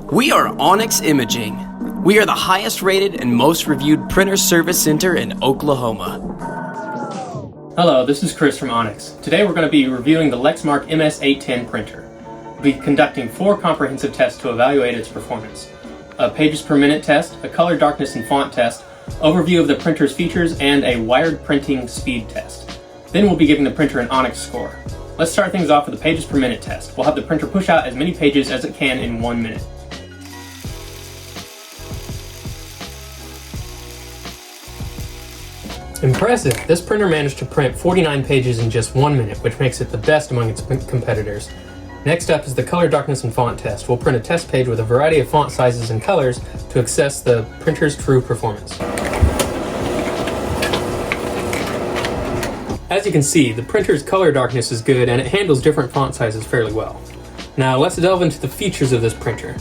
We are Onyx Imaging. We are the highest rated and most reviewed printer service center in Oklahoma. Hello, this is Chris from Onyx. Today we're going to be reviewing the Lexmark MS810 printer. We'll be conducting 4 comprehensive tests to evaluate its performance. A pages per minute test, a color darkness and font test, overview of the printer's features, and a wired printing speed test. Then we'll be giving the printer an Onyx score. Let's start things off with the pages per minute test. We'll have the printer push out as many pages as it can in 1 minute. Impressive! This printer managed to print 49 pages in just 1 minute, which makes it the best among its competitors. Next up is the color darkness and font test. We'll print a test page with a variety of font sizes and colors to assess the printer's true performance. As you can see, the printer's color darkness is good and it handles different font sizes fairly well. Now let's delve into the features of this printer.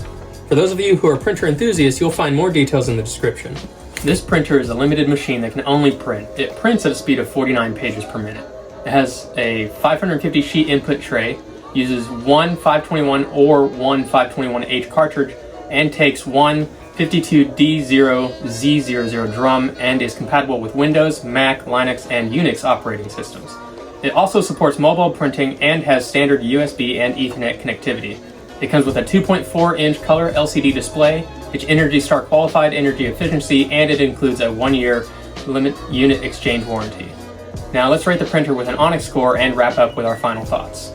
For those of you who are printer enthusiasts, you'll find more details in the description. This printer is a limited machine that can only print. It prints at a speed of 49 pages per minute. It has a 550 sheet input tray, uses one 521 or one 521H cartridge, and takes one 52D0Z00 drum and is compatible with Windows, Mac, Linux, and Unix operating systems. It also supports mobile printing and has standard USB and Ethernet connectivity. It comes with a 2.4-inch color LCD display, which Energy Star qualified energy efficiency, and it includes a 1-year limit unit exchange warranty. Now let's rate the printer with an Onyx score and wrap up with our final thoughts.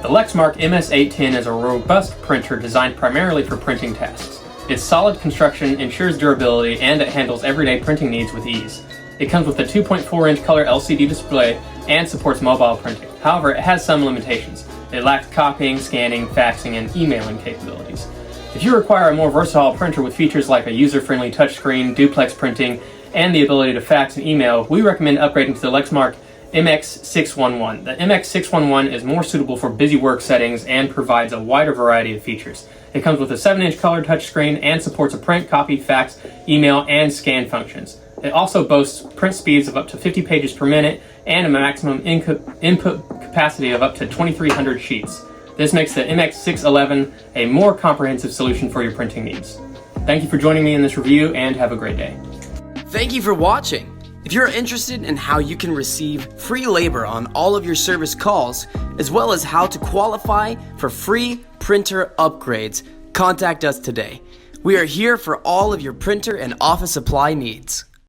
The Lexmark MS810 is a robust printer designed primarily for printing tasks. Its solid construction ensures durability and it handles everyday printing needs with ease. It comes with a 2.4-inch color LCD display and supports mobile printing. However, it has some limitations. It lacks copying, scanning, faxing, and emailing capabilities. If you require a more versatile printer with features like a user-friendly touchscreen, duplex printing, and the ability to fax and email, we recommend upgrading to the Lexmark MX611. The MX611 is more suitable for busy work settings and provides a wider variety of features. It comes with a 7-inch color touchscreen and supports a print, copy, fax, email, and scan functions. It also boasts print speeds of up to 50 pages per minute and a maximum input capacity of up to 2,300 sheets. This makes the MX611 a more comprehensive solution for your printing needs. Thank you for joining me in this review and have a great day. Thank you for watching. If you're interested in how you can receive free labor on all of your service calls, as well as how to qualify for free printer upgrades, contact us today. We are here for all of your printer and office supply needs.